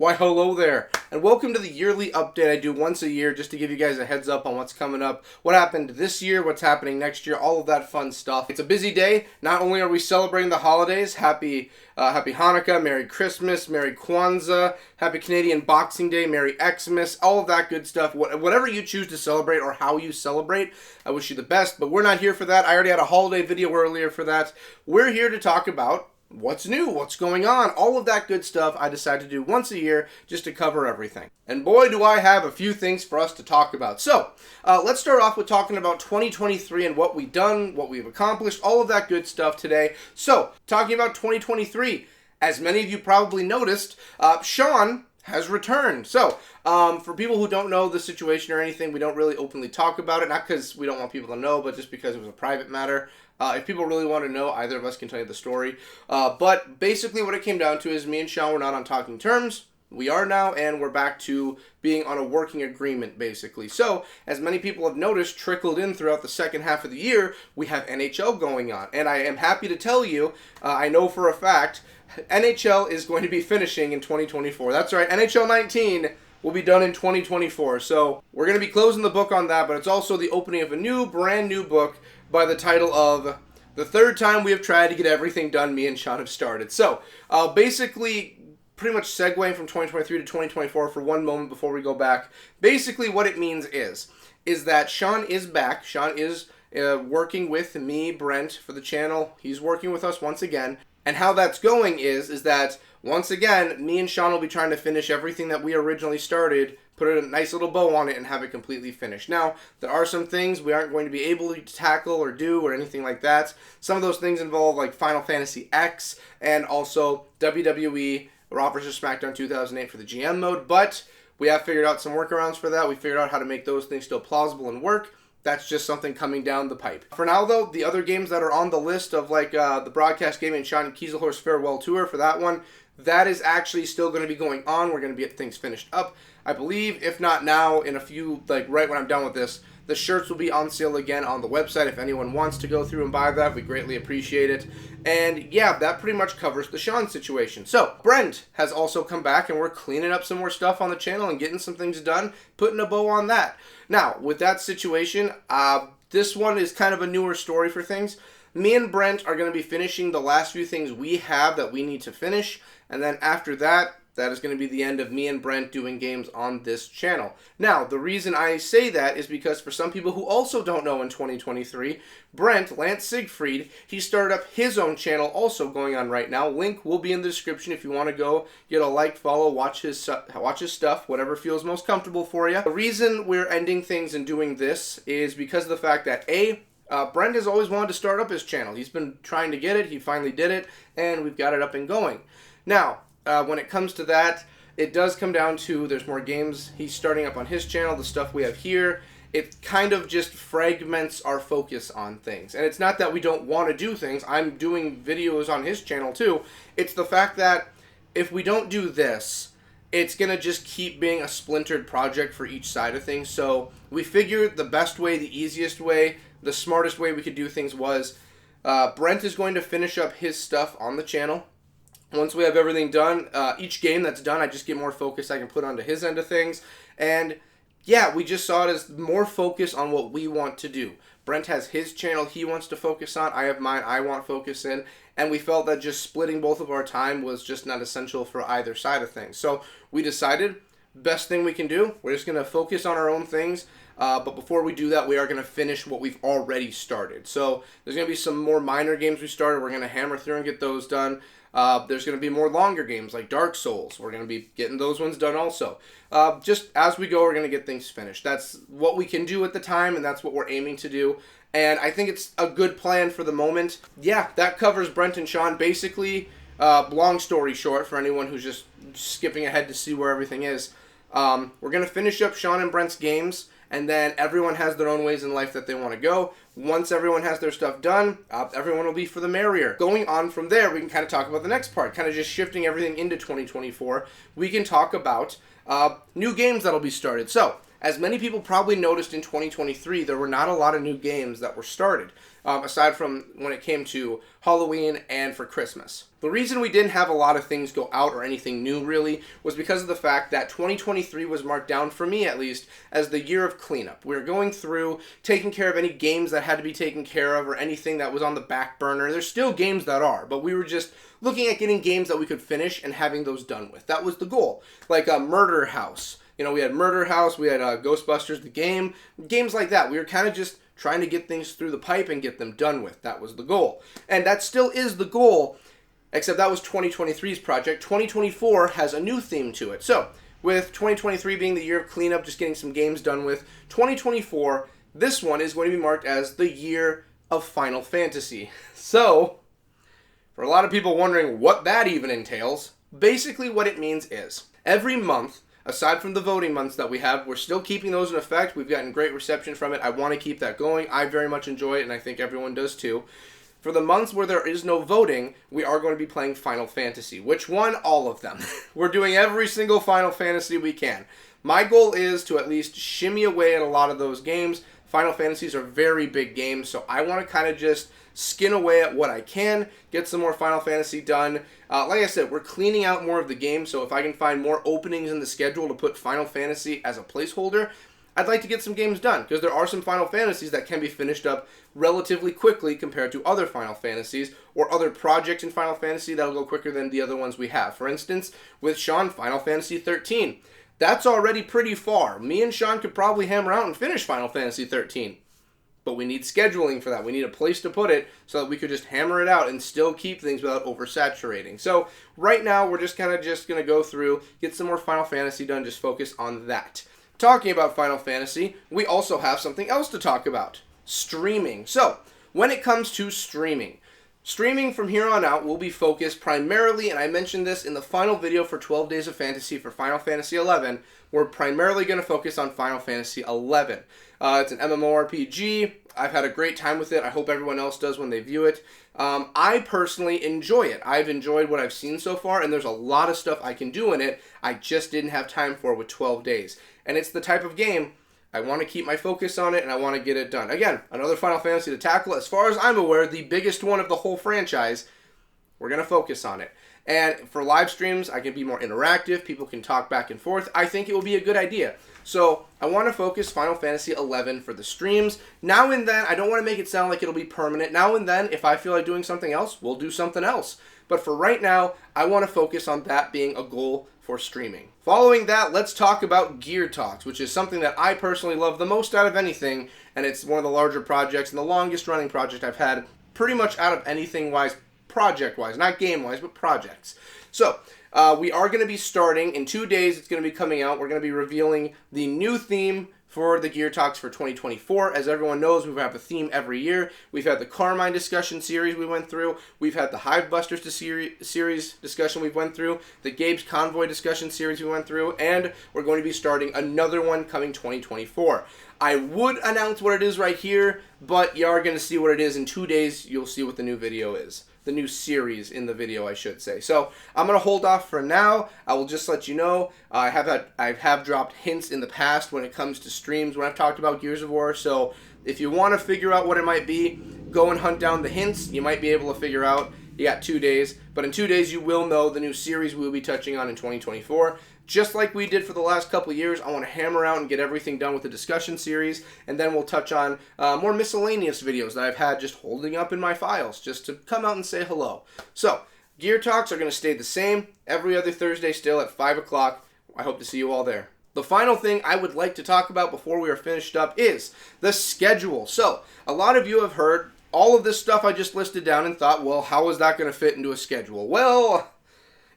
Why, hello there, and welcome to the yearly update I do once a year just to give you guys a heads up on what's coming up, what happened this year, what's happening next year, all of that fun stuff. It's a busy day. Not only are we celebrating the holidays, happy Hanukkah, Merry Christmas, Merry Kwanzaa, Happy Canadian Boxing Day, Merry Xmas, all of that good stuff. Whatever you choose to celebrate or how you celebrate, I wish you the best, but we're not here for that. I already had a holiday video earlier for that. We're here to talk about what's new, what's going on, all of that good stuff I decide to do once a year just to cover everything. And boy, do I have a few things for us to talk about. So, let's start off with talking about 2023 and what we've done, what we've accomplished, all of that good stuff today. So, talking about 2023, as many of you probably noticed, Sean has returned. So, for people who don't know the situation or anything, we don't really openly talk about it, not because we don't want people to know, but just because it was a private matter. If people really want to know, either of us can tell you the story. But basically what it came down to is me and Sean were not on talking terms. We are now, and we're back to being on a working agreement, basically. So, as many people have noticed, trickled in throughout the second half of the year, we have NHL going on. And I am happy to tell you, I know for a fact, NHL is going to be finishing in 2024. That's right, NHL 19 will be done in 2024. So, we're going to be closing the book on that, but it's also the opening of a brand new book by the title of The Third Time We Have Tried to Get Everything Done Me and Sean Have Started. So, basically, pretty much segueing from 2023 to 2024 for one moment before we go back. Basically, what it means is that Sean is back. Sean is working with me, Brent, for the channel. He's working with us once again. And how that's going is that, once again, me and Sean will be trying to finish everything that we originally started, put a nice little bow on it, and have it completely finished. Now, there are some things we aren't going to be able to tackle or do or anything like that. Some of those things involve like Final Fantasy X and also WWE Raw vs. SmackDown 2008 for the GM mode, but we have figured out some workarounds for that. We figured out how to make those things still plausible and work. That's just something coming down the pipe. For now, though, the other games that are on the list of like the BCast Gaming and Sean Kieselhorst Farewell Tour, for that one, that is actually still going to be going on. We're going to get things finished up, I believe. If not now, in a few, like right when I'm done with this, the shirts will be on sale again on the website. If anyone wants to go through and buy that, we greatly appreciate it. And yeah, that pretty much covers the Sean situation. So, Brent has also come back, and we're cleaning up some more stuff on the channel and getting some things done, putting a bow on that. Now, with that situation, this one is kind of a newer story for things. Me and Brent are going to be finishing the last few things we have that we need to finish, and then after that, that is going to be the end of me and Brent doing games on this channel. Now, the reason I say that is because for some people who also don't know in 2023, Brent, LanceSigfried, he started up his own channel also going on right now. Link will be in the description if you want to go get a like, follow, watch his stuff, whatever feels most comfortable for you. The reason we're ending things and doing this is because of the fact that Brent has always wanted to start up his channel. He's been trying to get it, he finally did it, and we've got it up and going. Now, when it comes to that, it does come down to there's more games he's starting up on his channel, the stuff we have here. It kind of just fragments our focus on things. And it's not that we don't want to do things. I'm doing videos on his channel too. It's the fact that if we don't do this, it's going to just keep being a splintered project for each side of things. So we figured the best way, the easiest way, the smartest way we could do things was Brent is going to finish up his stuff on the channel. Once we have everything done, each game that's done, I just get more focus I can put onto his end of things. And yeah, we just saw it as more focus on what we want to do. Brent has his channel he wants to focus on. I have mine I want focus in. And we felt that just splitting both of our time was just not essential for either side of things. So we decided, best thing we can do, we're just going to focus on our own things. But before we do that, we are going to finish what we've already started. So there's going to be some more minor games we started. We're going to hammer through and get those done. There's going to be more longer games like Dark Souls. We're going to be getting those ones done also. Just as we go, we're going to get things finished. That's what we can do at the time, and that's what we're aiming to do. And I think it's a good plan for the moment. Yeah, that covers Brent and Sean. Basically, long story short, for anyone who's just skipping ahead to see where everything is, we're going to finish up Sean and Brent's games, and then everyone has their own ways in life that they want to go. Once everyone has their stuff done, everyone will be for the merrier. Going on from there, we can kind of talk about the next part, kind of just shifting everything into 2024. We can talk about new games that'll be started. So, as many people probably noticed in 2023, there were not a lot of new games that were started, aside from when it came to Halloween and for Christmas. The reason we didn't have a lot of things go out or anything new really was because of the fact that 2023 was marked down, for me at least, as the year of cleanup. We were going through, taking care of any games that had to be taken care of or anything that was on the back burner. There's still games that are, but we were just looking at getting games that we could finish and having those done with. That was the goal. Like Murder House. You know, we had Murder House, we had Ghostbusters the game, games like that. We were kind of just trying to get things through the pipe and get them done with. That was the goal. And that still is the goal. Except that was 2023's project. 2024 has a new theme to it. So, with 2023 being the year of cleanup, just getting some games done with, 2024, this one is going to be marked as the year of Final Fantasy. So, for a lot of people wondering what that even entails, basically what it means is, every month, aside from the voting months that we have, we're still keeping those in effect. We've gotten great reception from it. I want to keep that going. I very much enjoy it, and I think everyone does too. For the months where there is no voting, we are going to be playing Final Fantasy. Which one? All of them. We're doing every single Final Fantasy we can. My goal is to at least shimmy away at a lot of those games. Final Fantasies are very big games, so I want to kind of just skin away at what I can, get some more Final Fantasy done. Like I said, we're cleaning out more of the game, so if I can find more openings in the schedule to put Final Fantasy as a placeholder, I'd like to get some games done, because there are some Final Fantasies that can be finished up relatively quickly compared to other Final Fantasies, or other projects in Final Fantasy that'll go quicker than the other ones we have. For instance, with Sean, Final Fantasy 13. That's already pretty far. Me and Sean could probably hammer out and finish Final Fantasy 13. But we need scheduling for that. We need a place to put it so that we could just hammer it out and still keep things without oversaturating. So right now, we're just going to go through, get some more Final Fantasy done, just focus on that. Talking about Final Fantasy, we also have something else to talk about. Streaming. So, when it comes to streaming from here on out will be focused primarily, and I mentioned this in the final video for 12 Days of Fantasy for Final Fantasy XI, we're primarily going to focus on Final Fantasy XI. It's an MMORPG. I've had a great time with it. I hope everyone else does when they view it. I personally enjoy it. I've enjoyed what I've seen so far, and there's a lot of stuff I can do in it. I just didn't have time for with 12 days. And it's the type of game I want to keep my focus on it, and I want to get it done. Again, another Final Fantasy to tackle. As far as I'm aware, the biggest one of the whole franchise. We're going to focus on it. And for live streams, I can be more interactive. People can talk back and forth. I think it will be a good idea. So I want to focus Final Fantasy XI for the streams. Now and then, I don't want to make it sound like it'll be permanent. Now and then, if I feel like doing something else, we'll do something else. But for right now, I want to focus on that being a goal for streaming. Following that, let's talk about Gear Talks, which is something that I personally love the most out of anything, and it's one of the larger projects and the longest running project I've had pretty much out of anything wise, project-wise, not game-wise, but projects. So, we are going to be starting in 2 days. It's going to be coming out. We're going to be revealing the new theme for the Gear Talks for 2024. As everyone knows, we have a theme every year. We've had the Carmine discussion series we went through. We've had the Hivebusters series discussion we went through. The Gabe's Convoy discussion series we went through. And we're going to be starting another one coming 2024. I would announce what it is right here, but you are going to see what it is in 2 days. You'll see what the new video is. The new series in the video, I should say. So I'm going to hold off for now. I will just let you know. I have dropped hints in the past when it comes to streams when I've talked about Gears of War. So if you want to figure out what it might be, go and hunt down the hints. You might be able to figure out. You got 2 days. But in 2 days, you will know the new series we'll be touching on in 2024. Just like we did for the last couple of years, I want to hammer out and get everything done with the discussion series, and then we'll touch on more miscellaneous videos that I've had just holding up in my files, just to come out and say hello. So, Gear Talks are going to stay the same, every other Thursday still at 5 o'clock. I hope to see you all there. The final thing I would like to talk about before we are finished up is the schedule. So, a lot of you have heard all of this stuff I just listed down and thought, well, how is that going to fit into a schedule? Well,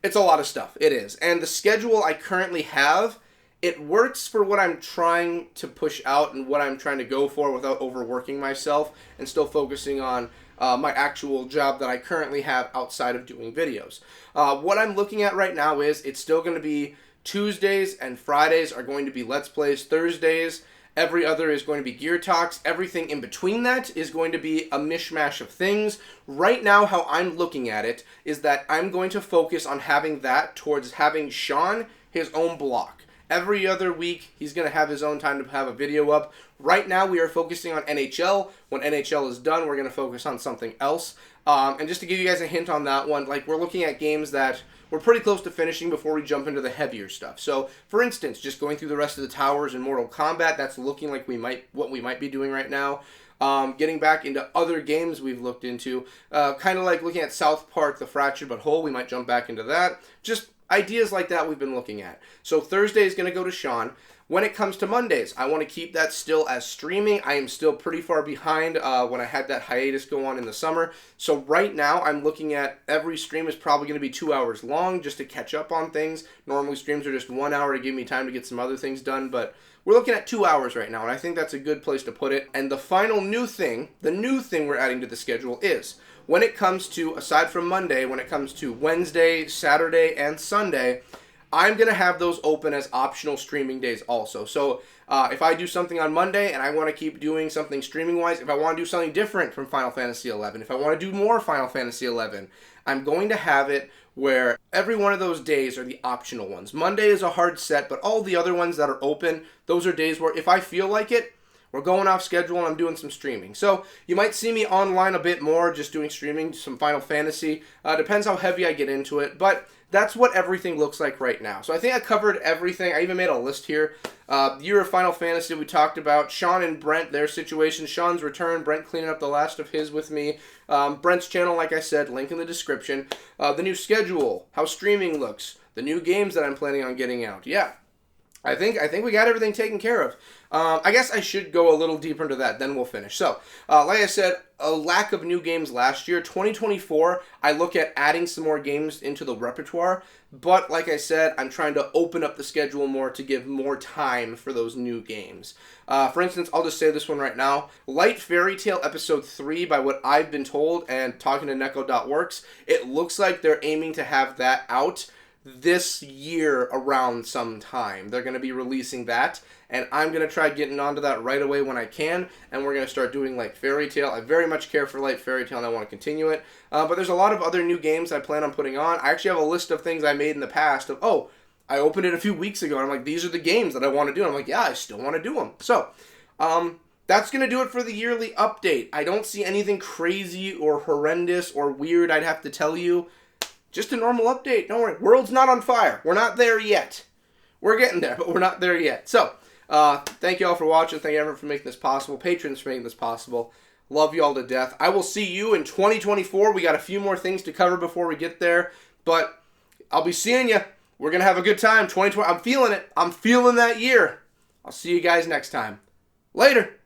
it's a lot of stuff. It is. And the schedule I currently have, it works for what I'm trying to push out and what I'm trying to go for without overworking myself and still focusing on my actual job that I currently have outside of doing videos. What I'm looking at right now is it's still going to be Tuesdays and Fridays are going to be Let's Plays. Thursdays, every other is going to be Gear Talks. Everything in between that is going to be a mishmash of things. Right now, how I'm looking at it is that I'm going to focus on having that towards having Sean his own block. Every other week, he's going to have his own time to have a video up. Right now, we are focusing on NHL. When NHL is done, we're going to focus on something else. And just to give you guys a hint on that one, like, we're looking at games that we're pretty close to finishing before we jump into the heavier stuff. So, for instance, just going through the rest of the towers in Mortal Kombat, that's looking like what we might be doing right now. Getting back into other games we've looked into, kind of like looking at South Park, The Fractured But Whole, we might jump back into that. Just ideas like that we've been looking at. So Thursday is going to go to Sean. When it comes to Mondays, I want to keep that still as streaming. I am still pretty far behind when I had that hiatus go on in the summer. So right now, I'm looking at every stream is probably going to be 2 hours long just to catch up on things. Normally, streams are just 1 hour to give me time to get some other things done, but we're looking at 2 hours right now, and I think that's a good place to put it. And the final new thing, we're adding to the schedule is, when it comes to, aside from Monday, when it comes to Wednesday, Saturday, and Sunday, I'm going to have those open as optional streaming days also. So if I do something on Monday and I want to keep doing something streaming-wise, if I want to do something different from Final Fantasy XI, if I want to do more Final Fantasy XI, I'm going to have it where every one of those days are the optional ones. Monday is a hard set, but all the other ones that are open, those are days where if I feel like it, we're going off schedule and I'm doing some streaming. So you might see me online a bit more, just doing streaming, some Final Fantasy. Depends how heavy I get into it, but that's what everything looks like right now. So I think I covered everything. I even made a list here. Year of Final Fantasy we talked about. Sean and Brent, their situation. Sean's return. Brent cleaning up the last of his with me. Brent's channel, like I said, link in the description. The new schedule, how streaming looks, the new games that I'm planning on getting out. Yeah, I think we got everything taken care of. I guess I should go a little deeper into that, then we'll finish. So, like I said, a lack of new games last year. 2024, I look at adding some more games into the repertoire, but like I said, I'm trying to open up the schedule more to give more time for those new games. For instance, I'll just say this one right now. Light Fairy Tail Episode 3, by what I've been told, and talking to Neko.works, it looks like they're aiming to have that out this year around sometime. They're going to be releasing that, and I'm going to try getting onto that right away when I can, and we're going to start doing Light Fairy Tail. I very much care for Light Fairy Tail, and I want to continue it. But there's a lot of other new games I plan on putting on. I actually have a list of things I made in the past of, I opened it a few weeks ago, and I'm like, these are the games that I want to do. And I'm like, yeah, I still want to do them. So, that's going to do it for the yearly update. I don't see anything crazy or horrendous or weird I'd have to tell you. Just a normal update. Don't worry. World's not on fire. We're not there yet. We're getting there, but we're not there yet. So, thank you all for watching. Thank you everyone for making this possible. Patrons for making this possible. Love you all to death. I will see you in 2024. We got a few more things to cover before we get there, but I'll be seeing you. We're going to have a good time. 2020. I'm feeling it. I'm feeling that year. I'll see you guys next time. Later.